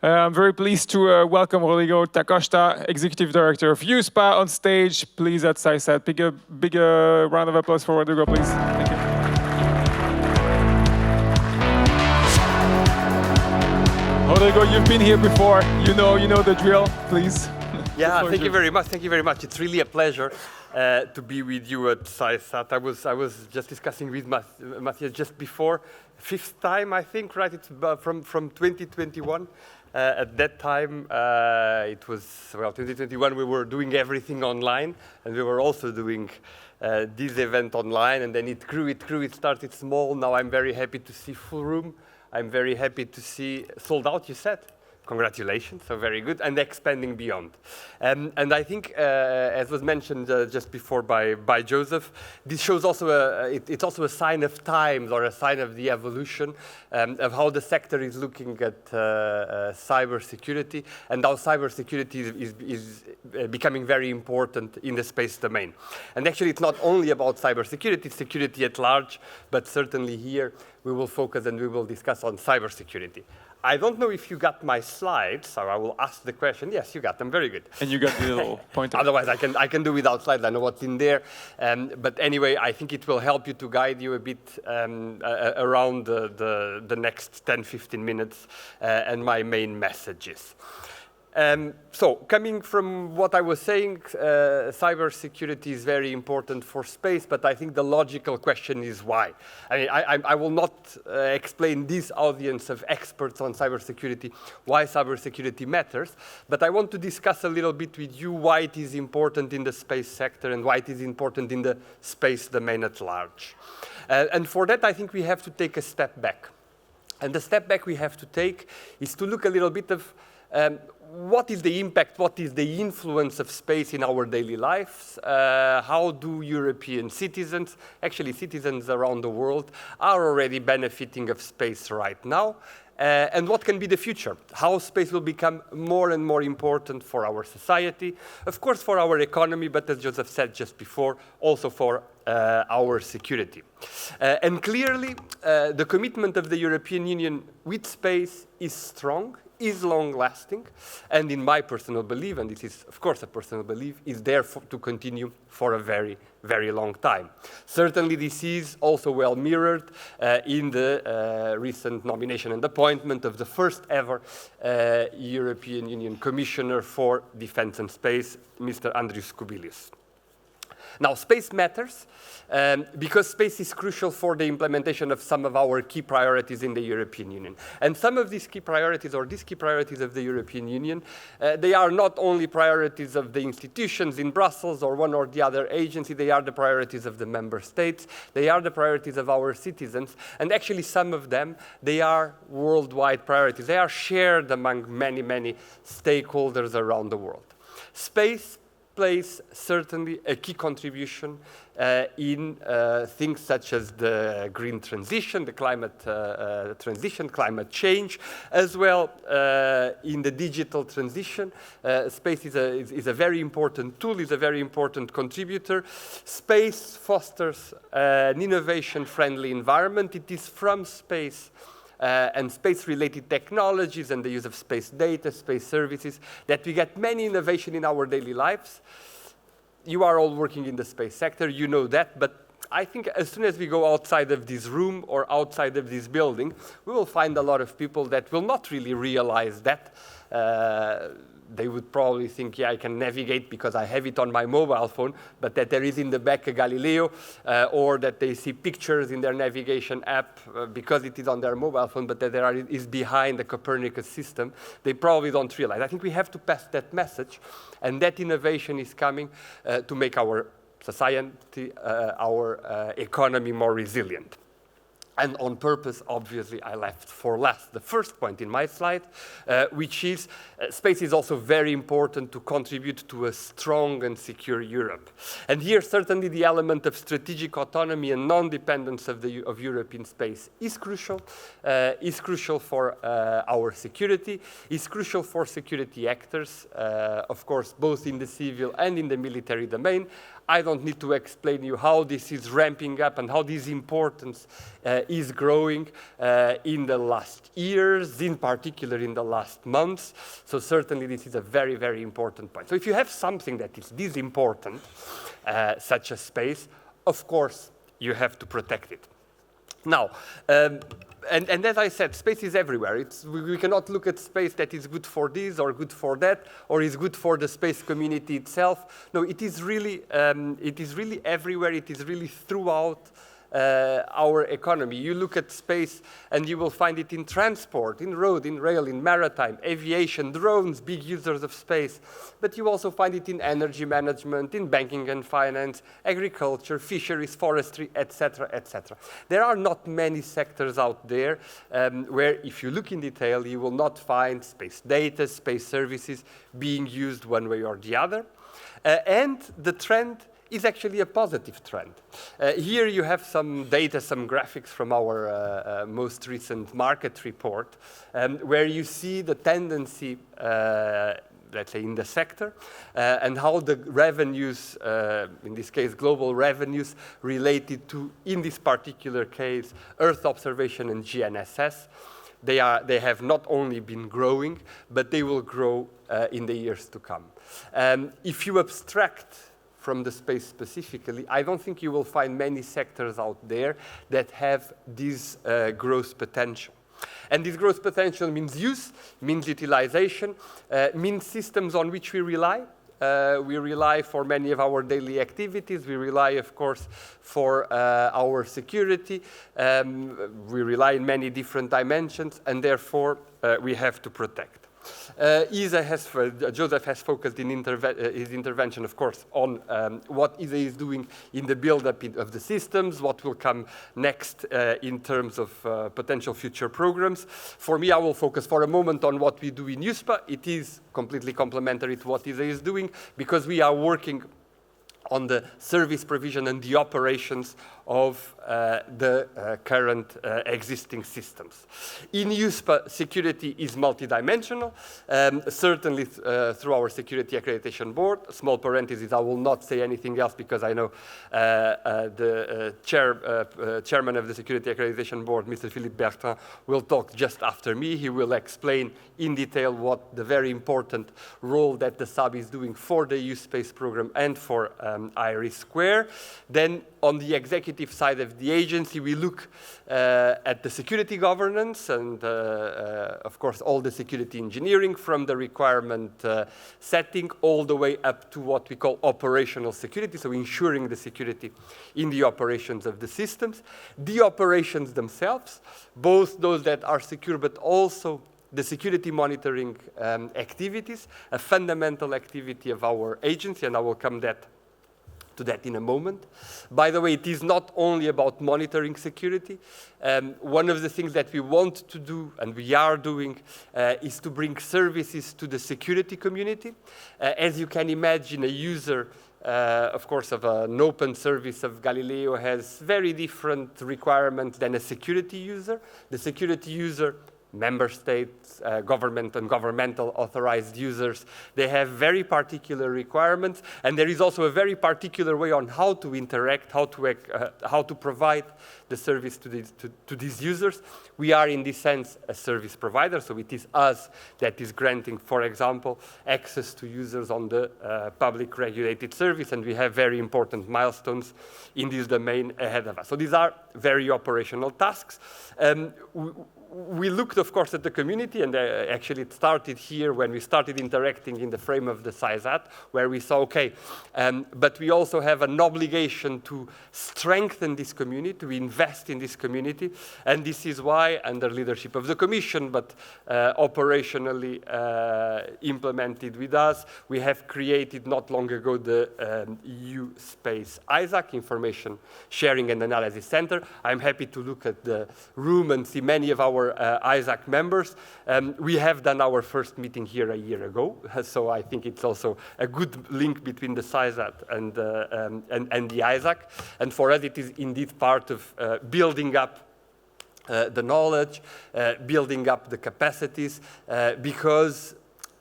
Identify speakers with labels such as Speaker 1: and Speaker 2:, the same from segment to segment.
Speaker 1: I'm very pleased to welcome Rodrigo da Costa, Executive Director of EUSPA, on stage. Please, at CYSAT. Big round of applause for Rodrigo, please. Thank you. Rodrigo, you've been here before. You know the drill. Please.
Speaker 2: Yeah, thank you very much. Thank you very much. It's really a pleasure to be with you at CYSAT. I was just discussing with Matthias just before, fifth time, I think, right? It's from 2021. At that time, it was, 2021, we were doing everything online, and we were also doing this event online, and then it grew, it started small. Now I'm very happy to see full room. I'm very happy to see sold out, you said? Congratulations, so very good, and expanding beyond. And I think, as was mentioned just before by Joseph, this shows also it's also a sign of times, or a sign of the evolution of how the sector is looking at cybersecurity, and how cybersecurity is becoming very important in the space domain. And actually, it's not only about cybersecurity, it's security at large, but certainly here we will focus and we will discuss on cybersecurity. I don't know if you got my slides, so I will ask the question. Yes, you got them. Very good.
Speaker 1: And you got the little pointer.
Speaker 2: Otherwise, I can do without slides. I know what's in there. But anyway, I think it will help you to guide you a bit around the next 10, 15 minutes and my main messages. So, coming from what I was saying, cybersecurity is very important for space, but I think the logical question is why. I mean, I will not explain this audience of experts on cybersecurity why cybersecurity matters, but I want to discuss a little bit with you why it is important in the space sector and why it is important in the space domain at large. And for that, I think we have to take a step back. And the step back we have to take is to look a little bit of what is the impact, what is the influence of space in our daily lives? How do European citizens, actually citizens around the world, are already benefiting of space right now? And what can be the future? How space will become more and more important for our society, of course for our economy, but as Joseph said just before, also for our security. And clearly, the commitment of the European Union with space is strong, is long-lasting, and in my personal belief, and this is, of course, a personal belief, is there to continue for a very, very long time. Certainly, this is also well mirrored in the recent nomination and appointment of the first ever European Union Commissioner for Defense and Space, Mr. Andrius Kubilius. Now, space matters because space is crucial for the implementation of some of our key priorities in the European Union. And some of these key priorities, or these key priorities of the European Union, they are not only priorities of the institutions in Brussels or one or the other agency, they are the priorities of the member states, they are the priorities of our citizens, and actually some of them, they are worldwide priorities. They are shared among many, many stakeholders around the world. Space plays certainly a key contribution in things such as the green transition, the climate transition, climate change, as well in the digital transition. Space is a very important tool, is a very important contributor. Space fosters an innovation-friendly environment. It is from space and space-related technologies and the use of space data, space services, that we get many innovation in our daily lives. You are all working in the space sector, you know that, but I think as soon as we go outside of this room or outside of this building, we will find a lot of people that will not really realize that. They would probably think, yeah, I can navigate because I have it on my mobile phone, but that there is in the back a Galileo, or that they see pictures in their navigation app because it is on their mobile phone, but that is behind the Copernicus system. They probably don't realize. I think we have to pass that message, and that innovation is coming to make our society, our economy more resilient. And on purpose, obviously, I left for last the first point in my slide, which is space is also very important to contribute to a strong and secure Europe. And here, certainly, the element of strategic autonomy and non-dependence of European space is crucial for our security, is crucial for security actors, of course, both in the civil and in the military domain. I don't need to explain to you how this is ramping up and how this importance is growing in the last years, in particular in the last months. So certainly this is a very, very important point. So if you have something that is this important, such as space, of course, you have to protect it. Now, and as I said, space is everywhere. We cannot look at space that is good for this or good for that, or is good for the space community itself. No, it is really everywhere. It is really throughout our economy. You look at space and you will find it in transport, in road, in rail, in maritime, aviation, drones, big users of space. But you also find it in energy management, in banking and finance, agriculture, fisheries, forestry, etc., etc. There are not many sectors out there where, if you look in detail, you will not find space data, space services being used one way or the other. And the trend is actually a positive trend. Here you have some data, some graphics from our most recent market report, where you see the tendency, let's say, in the sector, and how the revenues, in this case global revenues, related to, in this particular case, Earth observation and GNSS. They have not only been growing, but they will grow in the years to come. If you abstract from the space specifically, I don't think you will find many sectors out there that have this growth potential. And this growth potential means use, means utilization, means systems on which we rely. We rely for many of our daily activities. We rely, of course, for our security. We rely in many different dimensions, and therefore we have to protect. Joseph has focused in his intervention, of course, on what ESA is doing in the build-up of the systems, what will come next in terms of potential future programs. For me, I will focus for a moment on what we do in EUSPA. It is completely complementary to what ESA is doing, because we are working on the service provision and the operations of the current existing systems. In EUSPA, security is multidimensional, certainly through our Security Accreditation Board. Small parenthesis, I will not say anything else because I know the chairman of the Security Accreditation Board, Mr. Philippe Bertrand, will talk just after me. He will explain in detail what the very important role that the SAB is doing for the EU Space Program and for IRIS². Then on the executive side of the agency, we look at the security governance and, of course, all the security engineering, from the requirement setting all the way up to what we call operational security, so ensuring the security in the operations of the systems. The operations themselves, both those that are secure, but also the security monitoring activities, a fundamental activity of our agency, and I will come to that in a moment. By the way, it is not only about monitoring security. One of the things that we want to do, and we are doing, is to bring services to the security community. As you can imagine, a user, of course, of an open service of Galileo has very different requirements than a security user. The security user, member states, government and governmental authorized users, they have very particular requirements, and there is also a very particular way on how to interact, how to provide the service to these users. We are, in this sense, a service provider, so it is us that is granting, for example, access to users on the public regulated service, and we have very important milestones in this domain ahead of us. So these are very operational tasks. We looked, of course, at the community, and actually it started here when we started interacting in the frame of the CYSAT, where we saw, okay, but we also have an obligation to strengthen this community, to invest in this community, and this is why, under leadership of the Commission, but operationally implemented with us, we have created not long ago the EU Space ISAC, Information Sharing and Analysis Center. I'm happy to look at the room and see many of our ISAC members. We have done our first meeting here a year ago, so I think it's also a good link between the CYSAT and the ISAC. And for us, it is indeed part of building up the knowledge, building up the capacities, because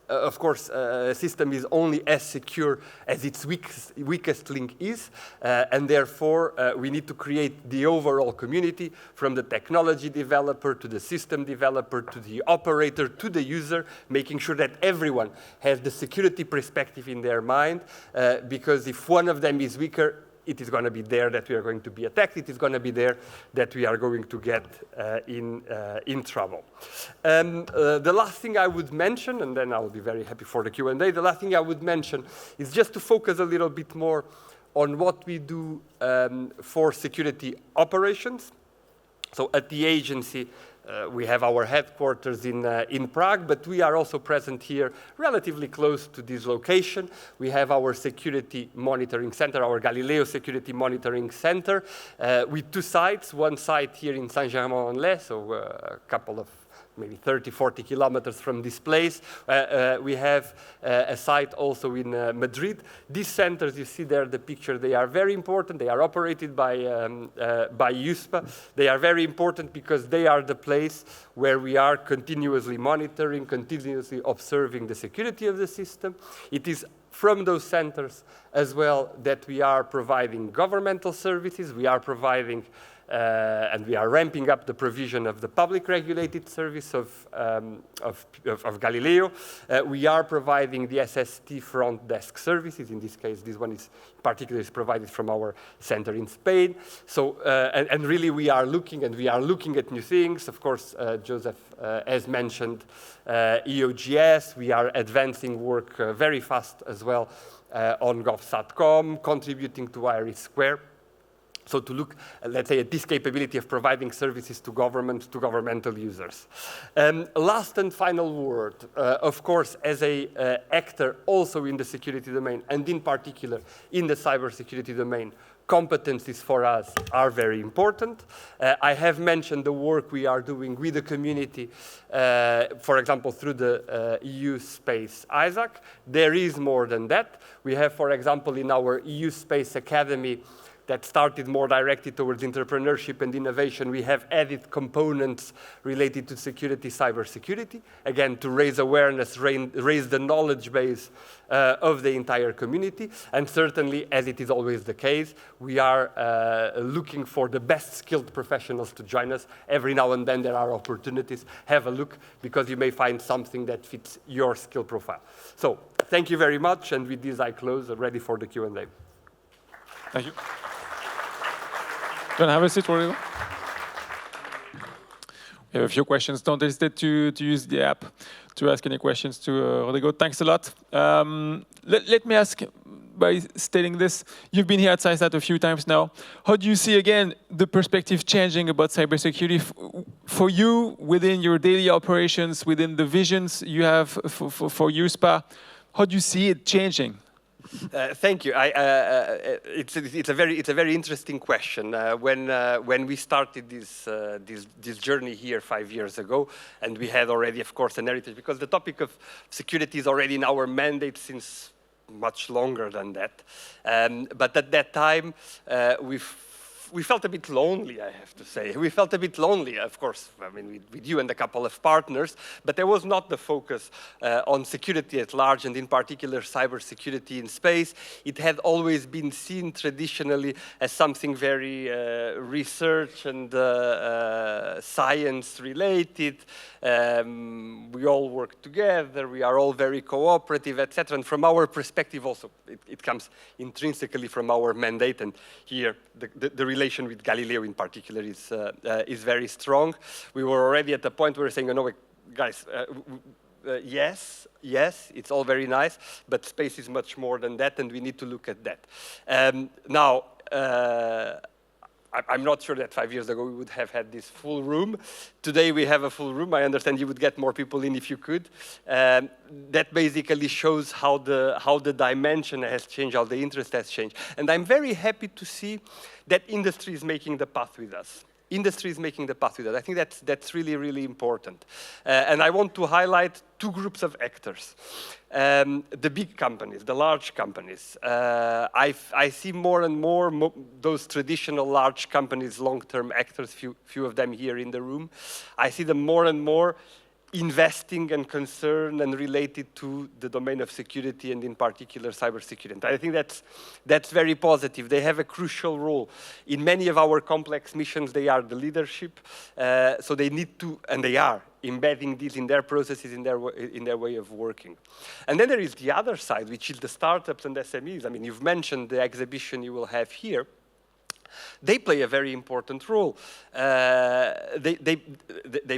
Speaker 2: of course, a system is only as secure as its weakest link is, and therefore we need to create the overall community, from the technology developer to the system developer to the operator to the user, making sure that everyone has the security perspective in their mind, because if one of them is weaker, it is going to be there that we are going to be attacked. It is going to be there that we are going to get in trouble. The last thing I would mention, and then I'll be very happy for the Q&A, the last thing I would mention is just to focus a little bit more on what we do for security operations. So at the agency, we have our headquarters in Prague, but we are also present here relatively close to this location. We have our security monitoring center, our Galileo Security Monitoring Center, with 2 sites. One site here in Saint-Germain-en-Laye, so a couple of maybe 30, 40 kilometers from this place. We have a site also in Madrid. These centers, you see there the picture, they are very important. They are operated by EUSPA. They are very important because they are the place where we are continuously monitoring, continuously observing the security of the system. It is from those centers as well that we are providing governmental services. We are providing and we are ramping up the provision of the public regulated service of Galileo. We are providing the SST front desk services. In this case, this one is particularly provided from our center in Spain. So, and really we are looking at new things. Of course, Joseph has mentioned EOGS. We are advancing work very fast as well on GovSatcom, contributing to Iris Square. So to look, let's say, at this capability of providing services to government, to governmental users. Last and final word, of course, as an actor also in the security domain, and in particular in the cybersecurity domain, competencies for us are very important. I have mentioned the work we are doing with the community, for example, through the EU Space CYSAT. There is more than that. We have, for example, in our EU Space Academy, that started more directed towards entrepreneurship and innovation, we have added components related to security, cybersecurity, again, to raise awareness, raise the knowledge base of the entire community. And certainly, as it is always the case, we are looking for the best skilled professionals to join us. Every now and then there are opportunities. Have a look, because you may find something that fits your skill profile. So, thank you very much, and with this I close, ready for the Q&A.
Speaker 1: Thank you. Don't have a seat, Rodrigo. We have a few questions. Don't hesitate to use the app to ask any questions to Rodrigo. Thanks a lot. Let me ask by stating this. You've been here at CYSAT a few times now. How do you see, again, the perspective changing about cybersecurity for you within your daily operations, within the visions you have for EUSPA? How do you see it changing?
Speaker 2: Thank you. It's a very interesting question. When we started this journey here 5 years ago, and we had already, of course, an heritage, because the topic of security is already in our mandate since much longer than that. But at that time, we felt a bit lonely, I have to say. We felt a bit lonely, of course, I mean, with you and a couple of partners, but there was not the focus on security at large, and in particular cybersecurity in space. It had always been seen traditionally as something very research and science related. We all work together, we are all very cooperative, etc. And from our perspective also, it comes intrinsically from our mandate, and here the relation with Galileo in particular is very strong. We were already at the point where we were saying, no, guys, yes, it's all very nice, but space is much more than that, and we need to look at that. Now, I'm not sure that 5 years ago we would have had this full room. Today we have a full room. I understand you would get more people in if you could. That basically shows how the dimension has changed, how the interest has changed. And I'm very happy to see that industry is making the path with us. Industry is making the path with us. I think that's really, really important. And I want to highlight two groups of actors. The big companies, the large companies. I see more and more those traditional large companies, long-term actors, few of them here in the room. I see them more and more investing and concern and related to the domain of security and in particular cybersecurity. And I think that's very positive. They have a crucial role. In many of our complex missions, they are the leadership. So they need to, and they are, embedding this in their processes, in their way of working. And then there is the other side, which is the startups and SMEs. I mean, you've mentioned the exhibition you will have here. They play a very important role. They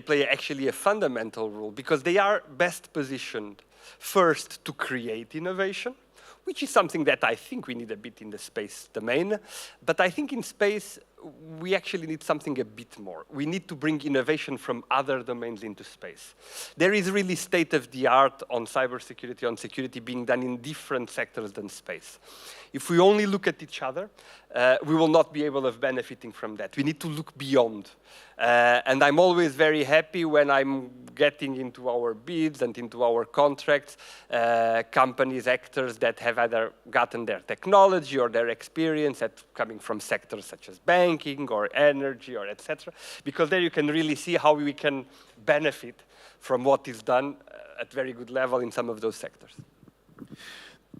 Speaker 2: play actually a fundamental role because they are best positioned first to create innovation, which is something that I think we need a bit in the space domain. But I think in space, we actually need something a bit more. We need to bring innovation from other domains into space. There is really state-of-the-art on cybersecurity, on security being done in different sectors than space. If we only look at each other, we will not be able of benefiting from that. We need to look beyond. And I'm always very happy when I'm getting into our bids and into our contracts, companies, actors that have either gotten their technology or their experience coming from sectors such as banking or energy or etc. Because there you can really see how we can benefit from what is done at very good level in some of those sectors.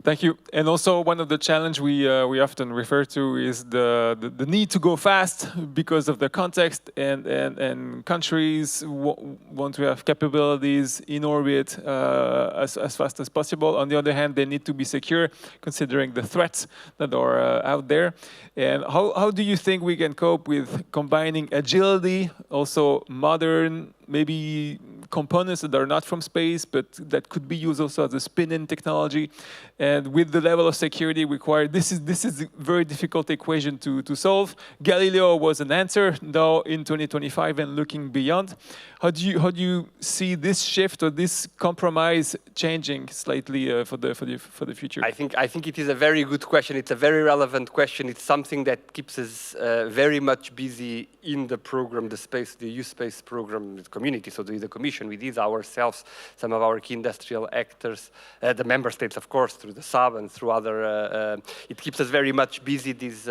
Speaker 1: Thank you. And also one of the challenges we often refer to is the need to go fast because of the context and countries want to have capabilities in orbit as fast as possible. On the other hand, they need to be secure considering the threats that are out there. And how do you think we can cope with combining agility, also modern, maybe components that are not from space, but that could be used also as a spin-in technology, and with the level of security required? This is a very difficult equation to solve. Galileo was an answer. Now in 2025 and looking beyond, how do you see this shift or this compromise changing slightly for the future?
Speaker 2: I think it is a very good question. It's a very relevant question. It's something that keeps us very much busy in the program, the EUSPA program, the community. So the Commission, we did ourselves, some of our key industrial actors, the member states, of course, through the SAB and through other. It keeps us very much busy. This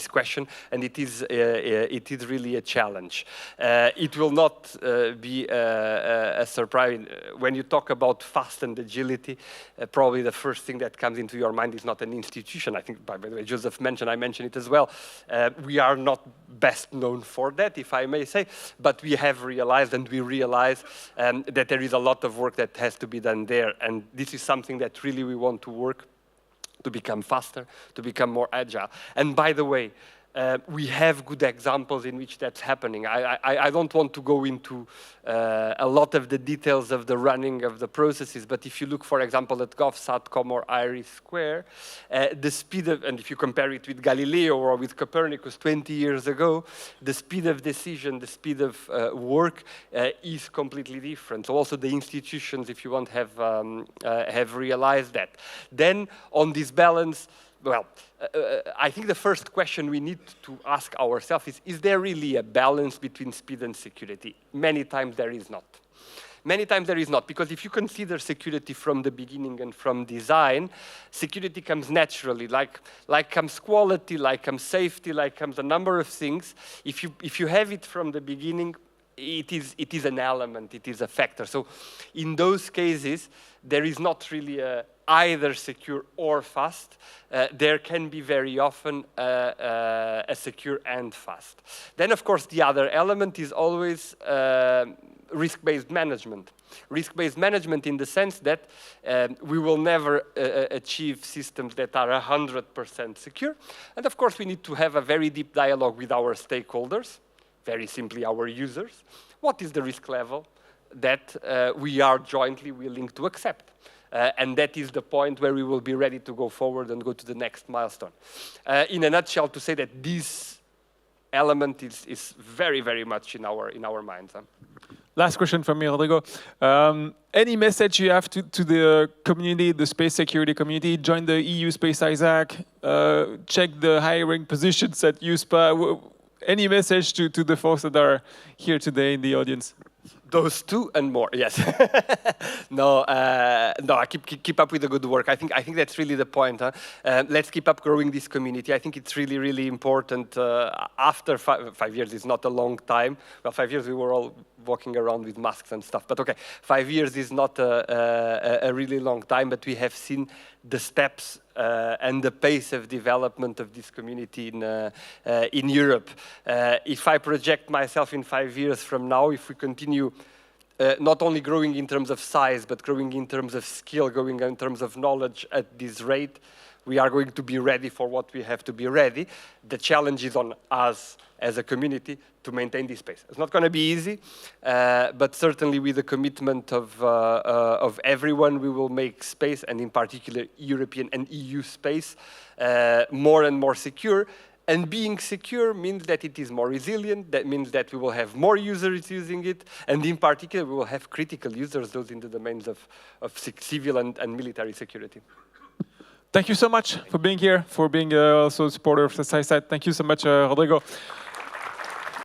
Speaker 2: question, and it is really a challenge. It will not be a surprise when you talk about fast and agility. Probably the first thing that comes into your mind is not an institution. I think, by the way, Joseph mentioned, I mentioned it as well. We are not best known for that, if I may say, but we have realized, and we realize that there is a lot of work that has to be done there, and this is something that really we want to work to become faster, to become more agile. And by the way, we have good examples in which that's happening. I don't want to go into a lot of the details of the running of the processes, but if you look, for example, at GovSatcom or IRIS², the speed of, and if you compare it with Galileo or with Copernicus 20 years ago, the speed of decision, the speed of work is completely different. So also the institutions, if you want, have realized that. Then on this balance, well, I think the first question we need to ask ourselves is there really a balance between speed and security? Many times there is not. Many times there is not, because if you consider security from the beginning and from design, security comes naturally, like comes quality, like comes safety, like comes a number of things. If you have it from the beginning, it is an element, it is a factor. So in those cases, there is not really either secure or fast. There can be very often a secure and fast. Then, of course, the other element is always risk-based management. Risk-based management in the sense that we will never achieve systems that are 100% secure. And of course, we need to have a very deep dialogue with our stakeholders, very simply our users. What is the risk level that we are jointly willing to accept? And that is the point where we will be ready to go forward and go to the next milestone. In a nutshell, to say that this element is very, very much in our minds.
Speaker 1: Last question from me, Rodrigo. Any message you have to the community, the space security community? Join the EU Space CYSAT, check the hiring positions at EUSPA. Any message to the folks that are here today in the audience?
Speaker 2: Those two and more, yes. No, keep up with the good work. I think that's really the point. Let's keep up growing this community. I think it's really, really important. After 5 years is not a long time. Well, 5 years we were all walking around with masks and stuff. But okay, 5 years is not a really long time, but we have seen the steps and the pace of development of this community in Europe. If I project myself in 5 years from now, if we continue not only growing in terms of size, but growing in terms of skill, growing in terms of knowledge at this rate, we are going to be ready for what we have to be ready. The challenge is on us as a community to maintain this pace. It's not going to be easy, but certainly with the commitment of everyone, we will make space, and in particular European and EU space, more and more secure. And being secure means that it is more resilient. That means that we will have more users using it. And in particular, we will have critical users, those in the domains of civil and military security.
Speaker 1: Thank you so much for being here, for being also a supporter of the CYSAT. Thank you so much, Rodrigo.